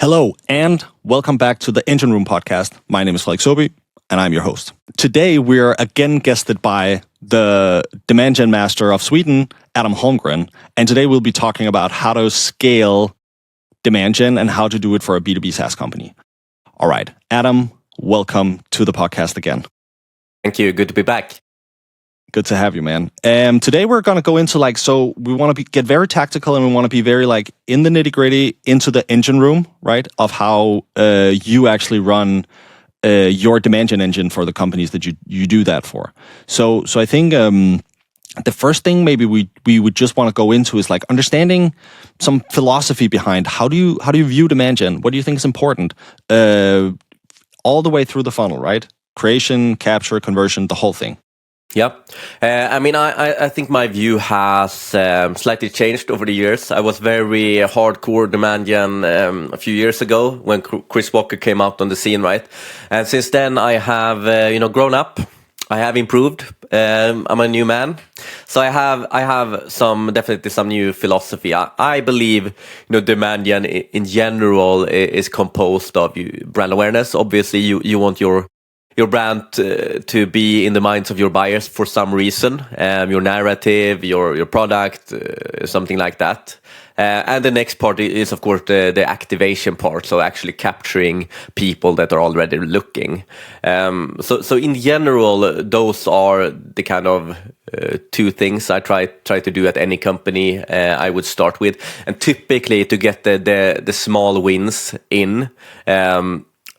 Hello, and welcome back to the Engine Room podcast. My name is Frederik, and I'm your host. Today, we're again guested by the demand gen master of Sweden, Adam Holmgren. And today, we'll be talking about how to scale demand gen and how to do it for a B2B SaaS company. All right, Adam, welcome to the podcast again. Thank you. Good to be back. Good to have you, man. Today we're going to go into we want to get very tactical and we want to be very in the nitty gritty into the engine room, right? Of how you actually run your demand gen engine for the companies that you do that for. So I think the first thing maybe we would just want to go into is understanding some philosophy behind how do you view demand gen? What do you think is important? All the way through the funnel, right? Creation, capture, conversion, the whole thing. Yeah. I think my view has slightly changed over the years. I was very hardcore demand gen a few years ago when Chris Walker came out on the scene, right? And since then I have, grown up. I have improved. I'm a new man. So I have definitely some new philosophy. I believe, demand gen in general is composed of brand awareness. Obviously you want your brand to be in the minds of your buyers for some reason, your narrative, your product, something like that. And the next part is, of course, the activation part, so actually capturing people that are already looking. So in general, those are the kind of two things I try to do at any company I would start with. And typically to get the small wins in,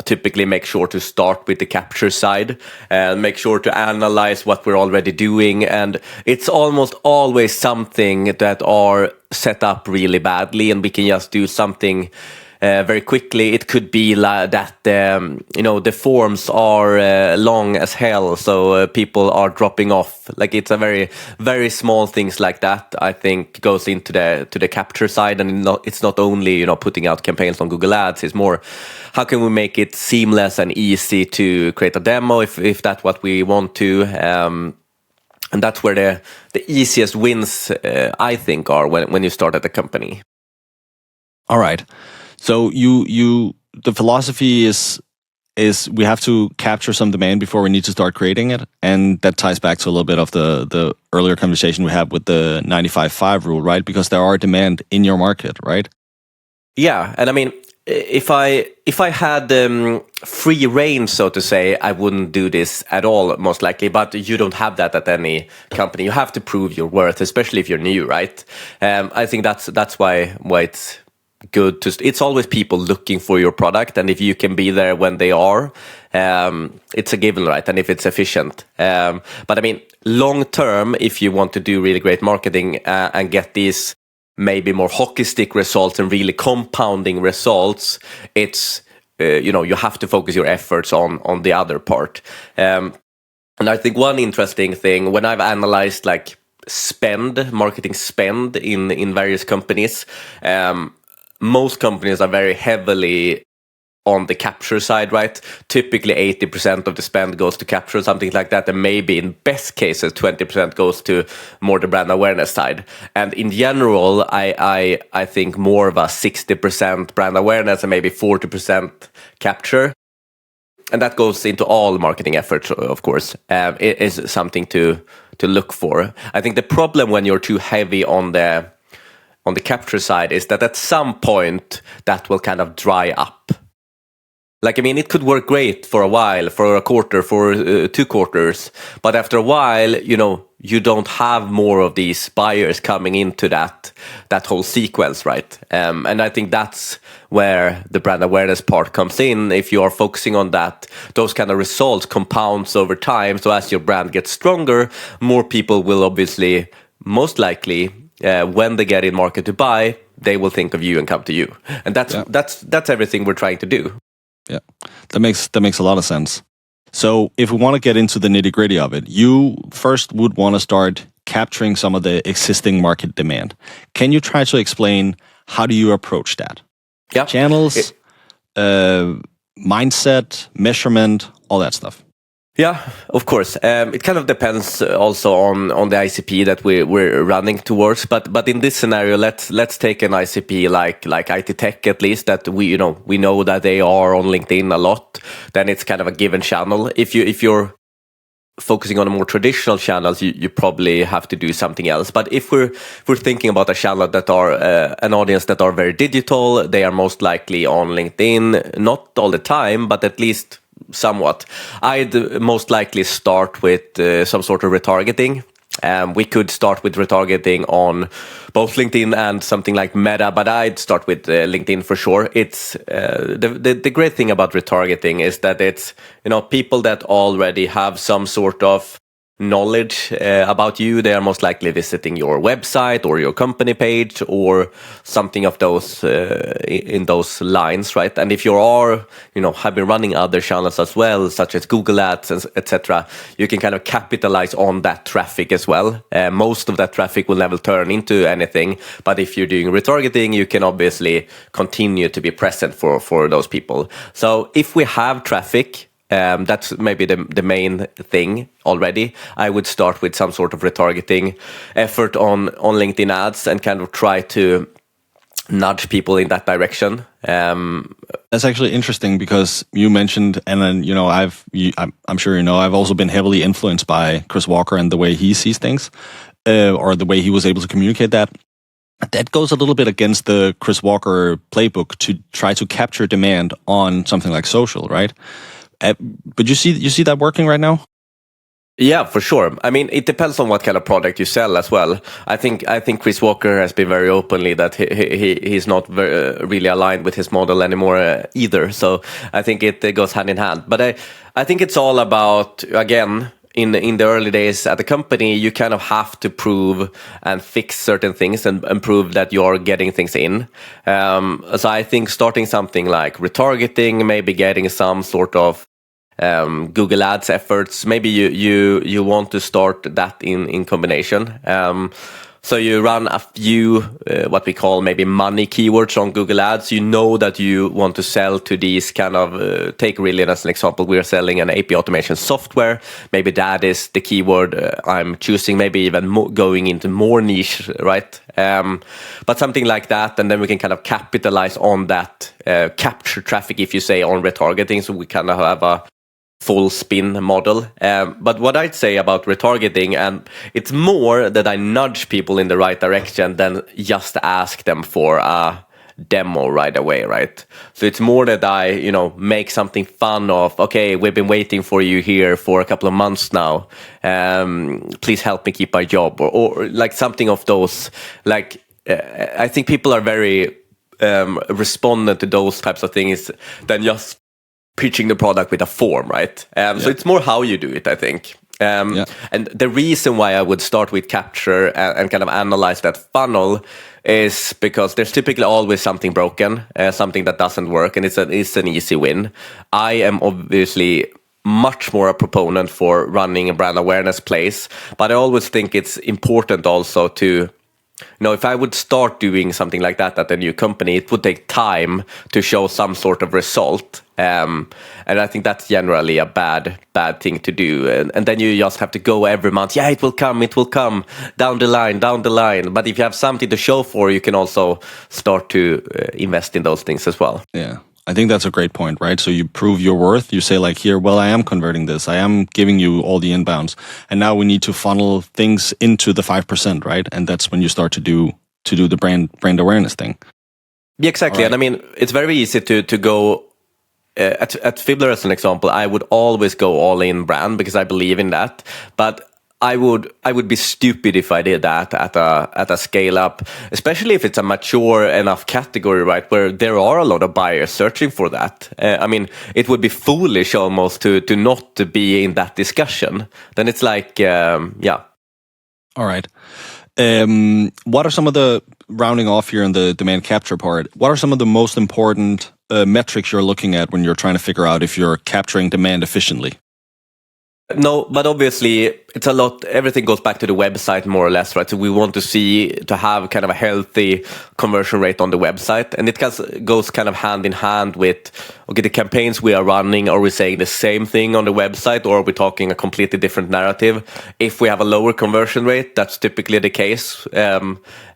typically make sure to start with the capture side and make sure to analyze what we're already doing. And it's almost always something that are set up really badly and we can just do something very quickly. It could be that the forms are long as hell, so people are dropping off. It's a very, very small things like that, I think, goes into the capture side. And it's not only putting out campaigns on Google Ads. It's more, how can we make it seamless and easy to create a demo if that's what we want to. And that's where the easiest wins, I think, are when you start at a company. All right. So the philosophy is we have to capture some demand before we need to start creating it, and that ties back to a little bit of the earlier conversation we had with the 95/5 rule, right? Because there are demand in your market, right? Yeah, and if I had free reign, so to say, I wouldn't do this at all, most likely. But you don't have that at any company. You have to prove your worth, especially if you're new, right? I think that's why it's good it's always people looking for your product, and if you can be there when they are, it's a given, right? And if it's efficient, but long term, if you want to do really great marketing and get these maybe more hockey stick results and really compounding results, it's you have to focus your efforts on the other part. And I think one interesting thing when I've analyzed marketing spend in various companies, most companies are very heavily on the capture side, right? Typically 80% of the spend goes to capture, something like that. And maybe in best cases, 20% goes to more the brand awareness side. And in general, I think more of a 60% brand awareness and maybe 40% capture. And that goes into all marketing efforts, of course. It is something to look for. I think the problem when you're too heavy on the capture side is that at some point that will kind of dry up. It could work great for a while, for a quarter, for 2 quarters, but after a while, you don't have more of these buyers coming into that whole sequence, right? And I think that's where the brand awareness part comes in. If you are focusing on that, those kind of results compounds over time. So as your brand gets stronger, more people will obviously, most likely, when they get in market to buy, they will think of you and come to you. And that's everything we're trying to do. Yeah, that makes a lot of sense. So if we want to get into the nitty gritty of it, you first would want to start capturing some of the existing market demand. Can you try to explain how do you approach that? Yeah, channels, mindset, measurement, all that stuff. Yeah, of course. It kind of depends also on the ICP that we're running towards. But in this scenario, let's take an ICP like IT Tech, at least, that we know that they are on LinkedIn a lot. Then it's kind of a given channel. If you're focusing on a more traditional channels, you probably have to do something else. But if we're thinking about a channel that are an audience that are very digital, they are most likely on LinkedIn, not all the time, but at least somewhat. I'd most likely start with some sort of retargeting. We could start with retargeting on both LinkedIn and something like Meta, but I'd start with LinkedIn for sure. It's the great thing about retargeting is that it's people that already have some sort of knowledge about you. They are most likely visiting your website or your company page or something of those in those lines, right? And if you are, have been running other channels as well, such as Google Ads, etc., you can kind of capitalize on that traffic as well. Most of that traffic will never turn into anything, but if you're doing retargeting, you can obviously continue to be present for those people. So if we have traffic, that's maybe the main thing already. I would start with some sort of retargeting effort on LinkedIn ads and kind of try to nudge people in that direction. That's actually interesting because you mentioned, and then I'm sure I've also been heavily influenced by Chris Walker and the way he sees things, or the way he was able to communicate that. That goes a little bit against the Chris Walker playbook to try to capture demand on something like social, right? But you see that working right now? Yeah, for sure. I mean, it depends on what kind of product you sell as well. I think Chris Walker has been very openly that he's not really aligned with his model anymore either. So I think it goes hand in hand. But I think it's all about, again, in the early days at the company, you kind of have to prove and fix certain things and prove that you're getting things in. So I think starting something like retargeting, maybe getting some sort of Google Ads efforts, maybe you want to start that in combination. So you run a few what we call maybe money keywords on Google Ads. You know that you want to sell to these kind of, take really as an example, we are selling an API automation software. Maybe that is the keyword I'm choosing, maybe even going into more niche, right? But something like that, and then we can kind of capitalize on that, capture traffic, if you say, on retargeting. So we kind of have a full spin model. But what I'd say about retargeting, and it's more that I nudge people in the right direction than just ask them for a demo right away, right? So it's more that I, make something fun of, okay, we've been waiting for you here for a couple of months now. Please help me keep my job, or like something of those. Like, I think people are very respondent to those types of things than just pitching the product with a form, right? So it's more how you do it, I think. And the reason why I would start with capture and kind of analyze that funnel is because there's typically always something broken, something that doesn't work, and it's an easy win. I am obviously much more a proponent for running a brand awareness plays, but I always think it's important also to, if I would start doing something like that at a new company, it would take time to show some sort of result. And I think that's generally a bad thing to do. And then you just have to go every month. Yeah, it will come down the line. But if you have something to show for, you can also start to invest in those things as well. Yeah. I think that's a great point, right? So you prove your worth. You say like, here, well, I am converting this. I am giving you all the inbounds. And now we need to funnel things into the 5%, right? And that's when you start to do the brand awareness thing. Yeah, exactly. Right. And I mean, it's very easy to go at Fibbler as an example. I would always go all in brand because I believe in that. But I would be stupid if I did that at a scale up, especially if it's a mature enough category, right, where there are a lot of buyers searching for that. I mean, it would be foolish almost to not be in that discussion. Then it's like, yeah. All right. What are some of the, rounding off here in the demand capture part, what are some of the most important metrics you're looking at when you're trying to figure out if you're capturing demand efficiently? No, but obviously it's a lot. Everything goes back to the website more or less, right? So we want to have kind of a healthy conversion rate on the website, and it goes kind of hand in hand with, okay, the campaigns we are running. Are we saying the same thing on the website, or are we talking a completely different narrative? If we have a lower conversion rate, that's typically the case.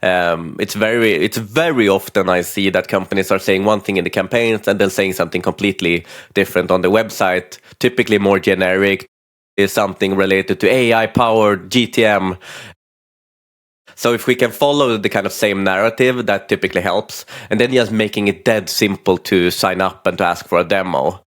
It's very often I see that companies are saying one thing in the campaigns and then saying something completely different on the website. Typically more generic. Is something related to AI-powered GTM. So if we can follow the kind of same narrative, that typically helps. And then just making it dead simple to sign up and to ask for a demo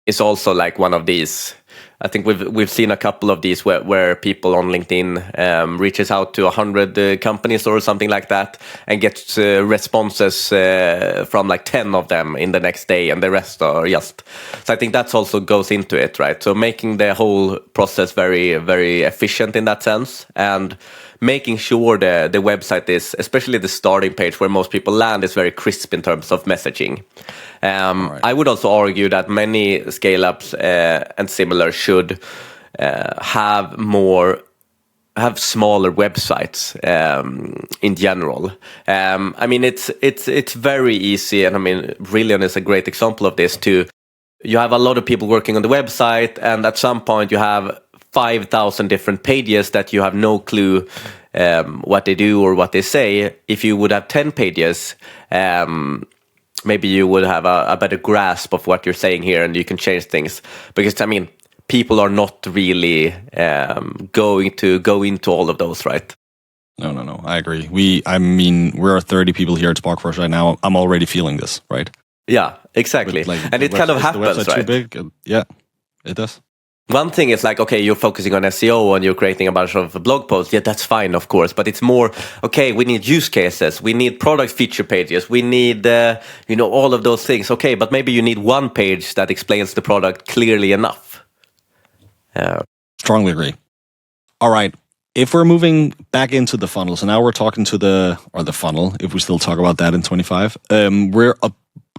is also like one of these. I think we've seen a couple of these where people on LinkedIn reaches out to 100 companies or something like that and gets responses from like 10 of them in the next day, and the rest are just. So I think that's also goes into it, right? So making the whole process very, very efficient in that sense, and making sure the website is, especially the starting page where most people land, is very crisp in terms of messaging. Right. I would also argue that many scale-ups and similar should have smaller websites in general. I mean, it's very easy, and I mean, Brilliant is a great example of this too. You have a lot of people working on the website, and at some point you have 5,000 different pages that you have no clue what they do or what they say. If you would have 10 pages, maybe you would have a better grasp of what you're saying here, and you can change things. Because, I mean, people are not really going to go into all of those, right? No. I agree. We're 30 people here at Sparkforce right now. I'm already feeling this, right? Yeah, exactly. And it kind of happens, the website right? Too big? Yeah, it does. One thing is like, okay, you're focusing on SEO and you're creating a bunch of blog posts. Yeah, that's fine, of course. But it's more, okay, we need use cases. We need product feature pages. We need, all of those things. Okay, but maybe you need one page that explains the product clearly enough. Strongly agree. All right. If we're moving back into the funnel, so now we're talking to the funnel, if we still talk about that in 25, we're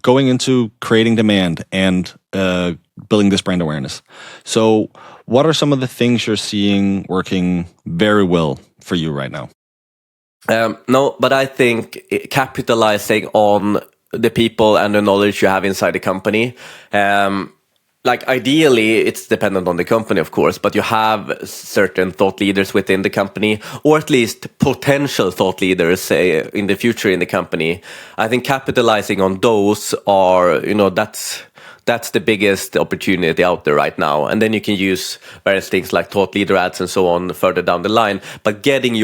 going into creating demand and building this brand awareness. So what are some of the things you're seeing working very well for you right now? No, but I think capitalizing on the people and the knowledge you have inside the company. Like ideally, it's dependent on the company, of course, but you have certain thought leaders within the company, or at least potential thought leaders in the future in the company. I think capitalizing on those are, that's the biggest opportunity out there right now. And then you can use various things like thought leader ads and so on further down the line. But getting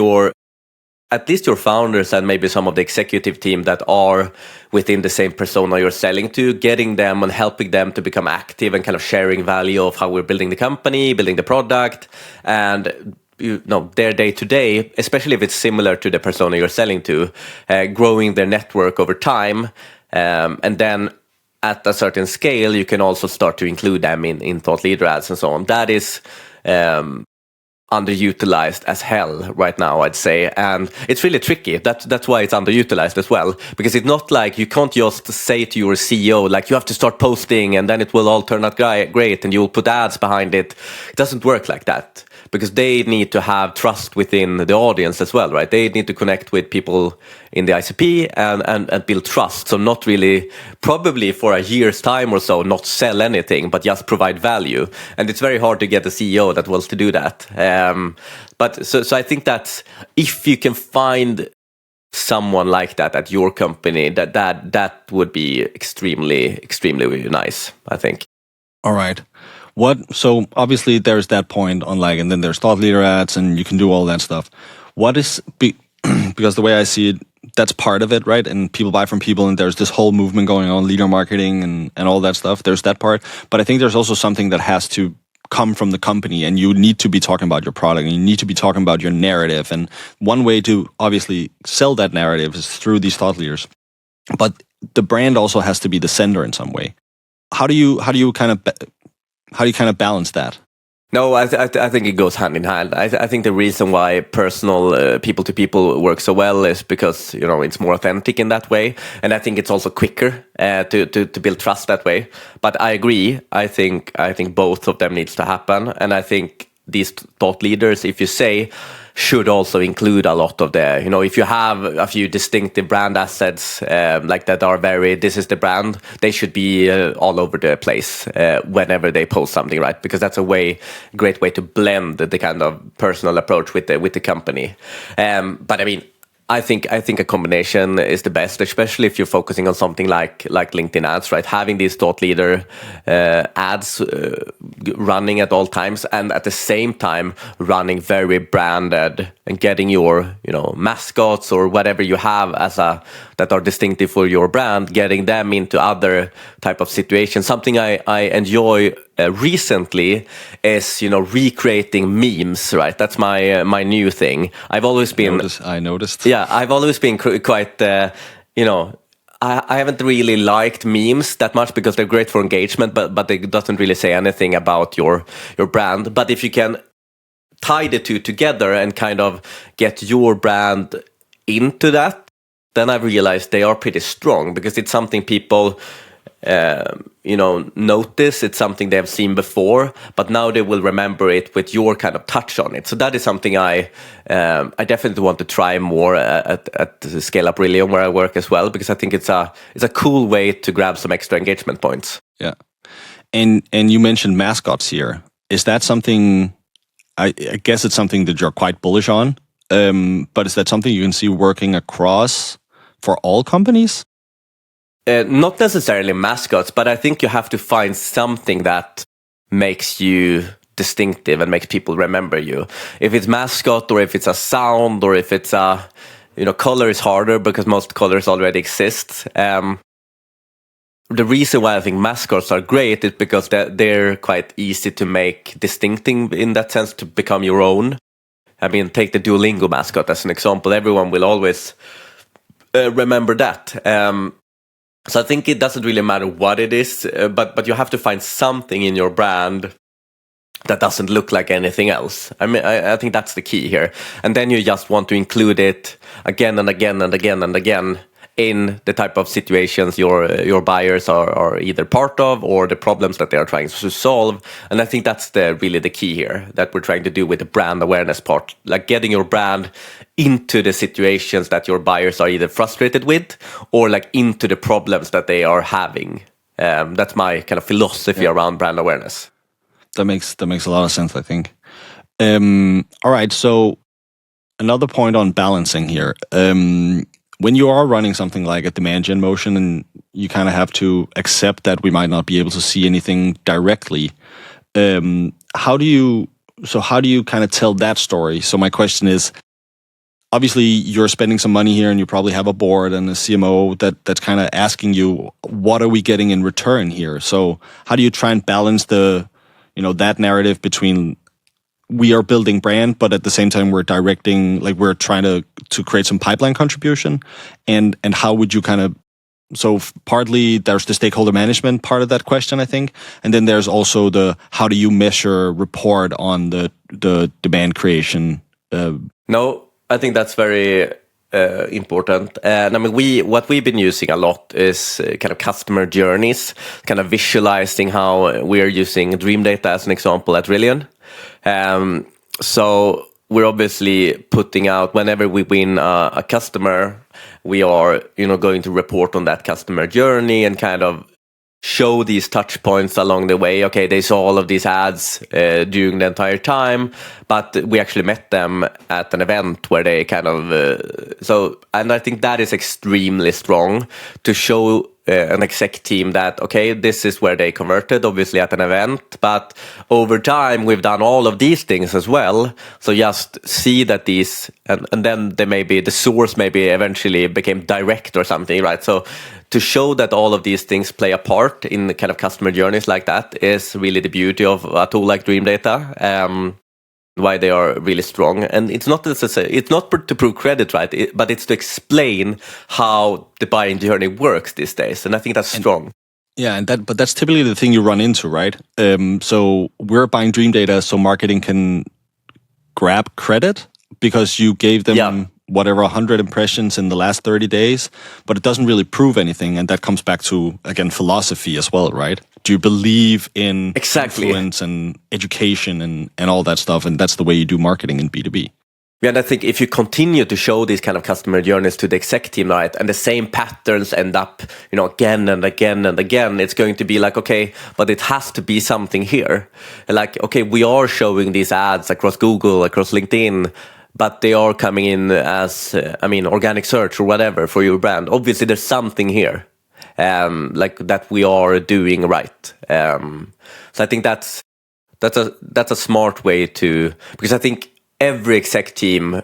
at least your founders and maybe some of the executive team that are within the same persona you're selling to, getting them and helping them to become active and kind of sharing value of how we're building the company, building the product, and their day to day, especially if it's similar to the persona you're selling to, growing their network over time, and then at a certain scale, you can also start to include them in thought leader ads and so on. That is underutilized as hell right now, I'd say, and it's really tricky. That's why it's underutilized as well, because it's not like you can't just say to your CEO like you have to start posting and then it will all turn out great and you'll put ads behind it. It doesn't work like that, because they need to have trust within the audience as well, right? They need to connect with people in the ICP and build trust. So not really, probably for a year's time or so, not sell anything, but just provide value. And it's very hard to get a CEO that wants to do that. But I think that if you can find someone like that at your company, that would be extremely, extremely really nice, I think. All right. So obviously there's that point on and then there's thought leader ads and you can do all that stuff. Because the way I see it, that's part of it, right? And people buy from people, and there's this whole movement going on, leader marketing and all that stuff. There's that part. But I think there's also something that has to come from the company, and you need to be talking about your product, and you need to be talking about your narrative. And one way to obviously sell that narrative is through these thought leaders. But the brand also has to be the sender in some way. How do you kind of balance that? No, I think it goes hand in hand. I think the reason why personal people to people work so well is because it's more authentic in that way, and I think it's also quicker to build trust that way. But I agree. I think both of them needs to happen, and I think these thought leaders, if you say, should also include a lot of the, if you have a few distinctive brand assets like that are this is the brand, they should be all over the place whenever they post something, right? Because that's a great way to blend the kind of personal approach with the company. But I mean, I think a combination is the best, especially if you're focusing on something like LinkedIn ads, right? Having these thought leader ads running at all times, and at the same time running very branded and getting your mascots or whatever you have that are distinctive for your brand, getting them into other type of situations. Something I enjoy recently is recreating memes, right? That's my new thing. I've always been. I noticed. Yeah, I've always been quite. I haven't really liked memes that much because they're great for engagement, but it doesn't really say anything about your brand. But if you can tie the two together and kind of get your brand into that, then I've realized they are pretty strong because it's something people notice. It's something they have seen before, but now they will remember it with your kind of touch on it. So that is something I definitely want to try more at Scale Up Brilliant, where I work as well, because I think it's a cool way to grab some extra engagement points. Yeah, and you mentioned mascots here. Is that something? I guess it's something that you're quite bullish on. But is that something you can see working across for all companies? Not necessarily mascots, but I think you have to find something that makes you distinctive and makes people remember you. If it's mascot, or if it's a sound, or if it's a color is harder because most colors already exist. The reason why I think mascots are great is because they're quite easy to make distinctive in that sense, to become your own. I mean, take the Duolingo mascot as an example. Everyone will always remember that. So I think it doesn't really matter what it is, but you have to find something in your brand that doesn't look like anything else. I mean, I think that's the key here. And then you just want to include it again and again and again and again in the type of situations your buyers are either part of, or the problems that they are trying to solve. And I think that's really the key here that we're trying to do with the brand awareness part, like getting your brand into the situations that your buyers are either frustrated with, or like into the problems that they are having. That's my kind of philosophy around brand awareness. That makes a lot of sense, I think. All right, so another point on balancing here. When you are running something like a demand gen motion, and you kind of have to accept that we might not be able to see anything directly, how do you kind of tell that story? So my question is, obviously you're spending some money here, and you probably have a board and a CMO that's kind of asking you, what are we getting in return here? So how do you try and balance that narrative between, we are building brand, but at the same time we're directing, like we're trying to create some pipeline contribution, and how would you kind of, so partly there's the stakeholder management part of that question, I think, and then there's also the, how do you measure report on the demand creation? No, I think that's very important. And I mean, what we've been using a lot is kind of customer journeys, kind of visualizing how we're using Dream Data as an example at Brilliant. So we're obviously putting out, whenever we win a customer, we are going to report on that customer journey and kind of show these touch points along the way. Okay, they saw all of these ads during the entire time, but we actually met them at an event where they kind of and I think that is extremely strong to show an exec team that, okay, this is where they converted, obviously at an event, but over time we've done all of these things as well. So just see that these, and then they maybe, the source maybe eventually became direct or something, right? So to show that all of these things play a part in the kind of customer journeys like that is really the beauty of a tool like Dream Data. Why they are really strong. And it's not to prove credit, right? But it's to explain how the buying journey works these days. And I think that's strong. Yeah, but that's typically the thing you run into, right? So we're buying Dream Data so marketing can grab credit because you gave them whatever 100 impressions in the last 30 days, but it doesn't really prove anything. And that comes back to, again, philosophy as well, right? Do you believe in influence and education and all that stuff? And that's the way you do marketing in B2B. Yeah, and I think if you continue to show these kind of customer journeys to the exec team, right, and the same patterns end up, again and again and again, it's going to be like, okay, but it has to be something here. Like, okay, we are showing these ads across Google, across LinkedIn, but they are coming in as, organic search or whatever for your brand. Obviously, there's something here, like that we are doing right. So I think that's a smart way to, because I think every exec team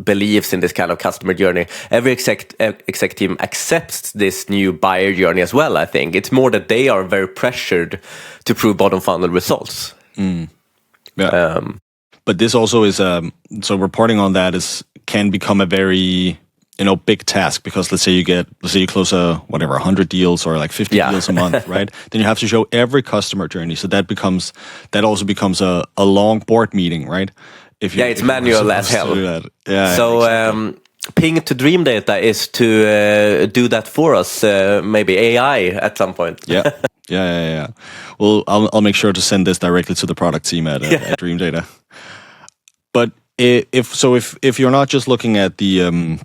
believes in this kind of customer journey. Every exec team accepts this new buyer journey as well, I think. It's more that they are very pressured to prove bottom funnel results. Yeah. But this also is, so reporting on that can become a very, big task, because let's say you close 100 deals or like 50 deals a month, right? Then you have to show every customer journey. So that also becomes a long board meeting, right? It's manual as hell. Yeah. So exactly. Ping to Dream Data is to do that for us, maybe AI at some point. Yeah. Well, I'll make sure to send this directly to the product team at Dream Data. But if you're not just looking at the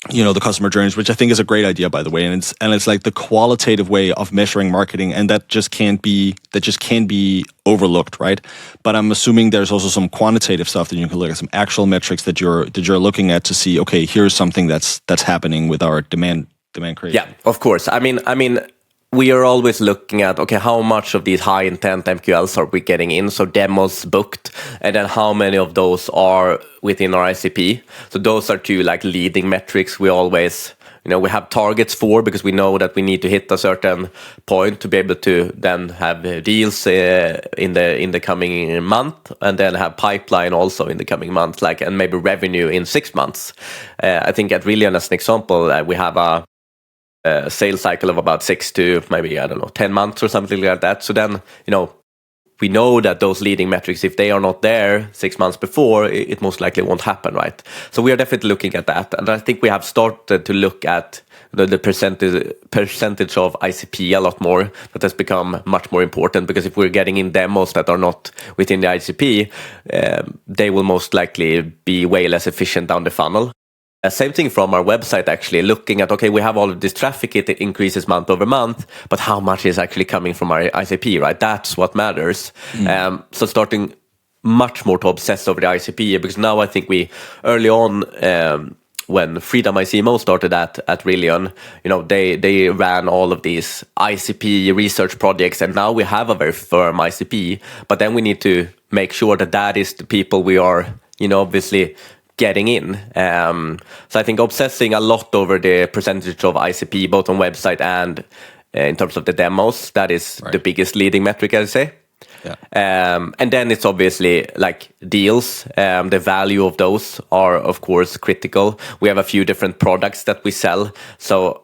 the customer journeys, which I think is a great idea, by the way, and it's like the qualitative way of measuring marketing, and that just can't be overlooked, right? But I'm assuming there's also some quantitative stuff that you can look at, some actual metrics that you're looking at to see, okay, here's something that's happening with our demand creation. Yeah, of course. I mean, we are always looking at, okay, how much of these high intent MQLs are we getting in? So demos booked, and then how many of those are within our ICP? So those are two like leading metrics we always, we have targets for, because we know that we need to hit a certain point to be able to then have deals in the coming month, and then have pipeline also in the coming month, and maybe revenue in 6 months. I think at Rillion, as an example, we have a sales cycle of about 6 to maybe 10 months or something like that. So then we know that those leading metrics, if they are not there 6 months before, it most likely won't happen, right? So we are definitely looking at that, and I think we have started to look at the percentage of ICP a lot more. That has become much more important, because if we're getting in demos that are not within the ICP, they will most likely be way less efficient down the funnel. Same thing from our website, actually, looking at, okay, we have all of this traffic, it increases month over month, but how much is actually coming from our ICP, right? That's what matters. So starting much more to obsess over the ICP, because now I think we, early on, when Frida, my CMO, started at Rillion, they ran all of these ICP research projects, and now we have a very firm ICP, but then we need to make sure that is the people we are, obviously getting in. So I think obsessing a lot over the percentage of ICP, both on website and in terms of the demos, that is the biggest leading metric, I'd say. Yeah. And then it's obviously like deals. The value of those are, of course, critical. We have a few different products that we sell. So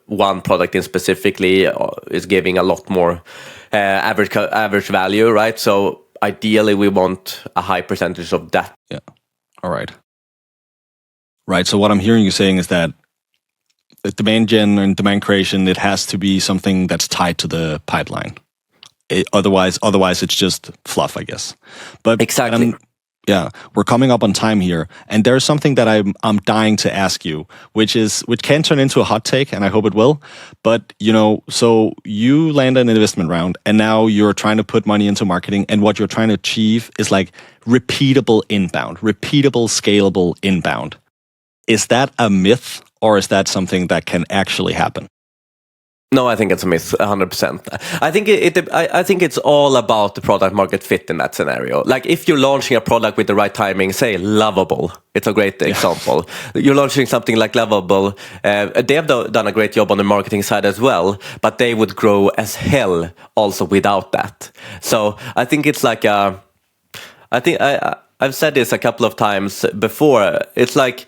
one product in specifically is giving a lot more average value, right? So ideally, we want a high percentage of that. Yeah. All right. Right. So what I'm hearing you saying is that demand gen and demand creation, it has to be something that's tied to the pipeline. Otherwise, it's just fluff, I guess. But exactly. We're coming up on time here, and there's something that I'm dying to ask you, which can turn into a hot take, and I hope it will. But so you land an investment round, and now you're trying to put money into marketing, and what you're trying to achieve is like repeatable inbound, repeatable, scalable inbound. Is that a myth, or is that something that can actually happen? No, I think it's a myth, 100%. I think it's all about the product market fit in that scenario. Like if you're launching a product with the right timing, say Lovable, it's a great example. You're launching something like Lovable. They have done a great job on the marketing side as well, but they would grow as hell also without that. So I think it's like I've said this a couple of times before. It's like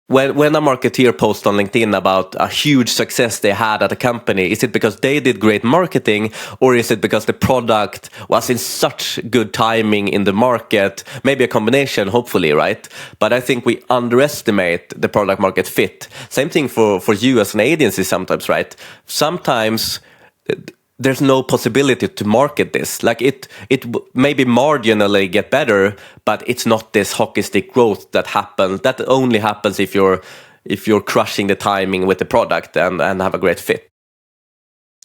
when a marketeer posts on LinkedIn about a huge success they had at a company, is it because they did great marketing, or is it because the product was in such good timing in the market? Maybe a combination, hopefully, right? But I think we underestimate the product market fit. Same thing for you as an agency sometimes, right? Sometimes there's no possibility to market this. Like it maybe marginally get better, but it's not this hockey stick growth that happens. That only happens if you're crushing the timing with the product and have a great fit.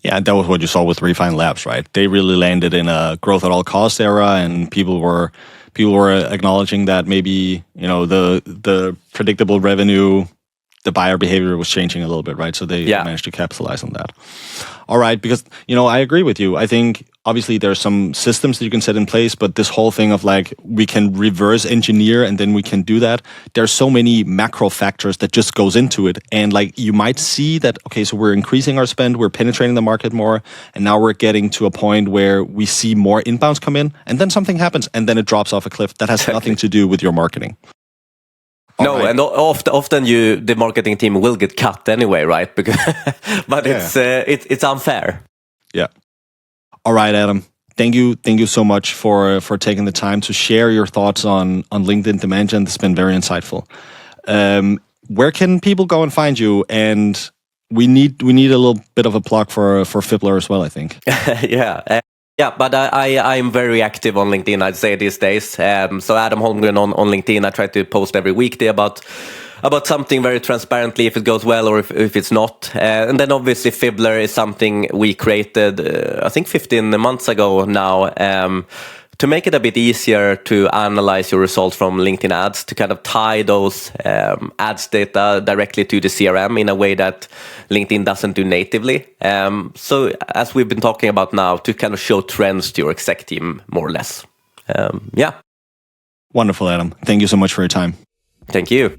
Yeah, that was what you saw with Refine Labs, right? They really landed in a growth at all cost era, and people were acknowledging that maybe, you know, the predictable revenue, the buyer behavior was changing a little bit, right? So they managed to capitalize on that. All right, because, you know, I agree with you. I think obviously there's some systems that you can set in place, but this whole thing of like, we can reverse engineer and then we can do that. There's so many macro factors that just goes into it. And like, you might see that, okay, so we're increasing our spend, we're penetrating the market more, and now we're getting to a point where we see more inbounds come in, and then something happens and then it drops off a cliff. That has nothing to do with your marketing. No, right. And often the marketing team will get cut anyway, right? Because, but it's unfair. Yeah. All right, Adam. Thank you so much for taking the time to share your thoughts on LinkedIn demand gen. It's been very insightful. Where can people go and find you? And we need a little bit of a plug for Fibbler as well, I think. Yeah, but I'm very active on LinkedIn, I'd say, these days. So Adam Holmgren on LinkedIn. I try to post every weekday about something very transparently, if it goes well or if it's not. And then obviously Fibbler is something we created, I think 15 months ago now, to make it a bit easier to analyze your results from LinkedIn ads, to kind of tie those ads data directly to the CRM in a way that LinkedIn doesn't do natively. So as we've been talking about now, to kind of show trends to your exec team, more or less. Yeah. Wonderful, Adam. Thank you so much for your time. Thank you.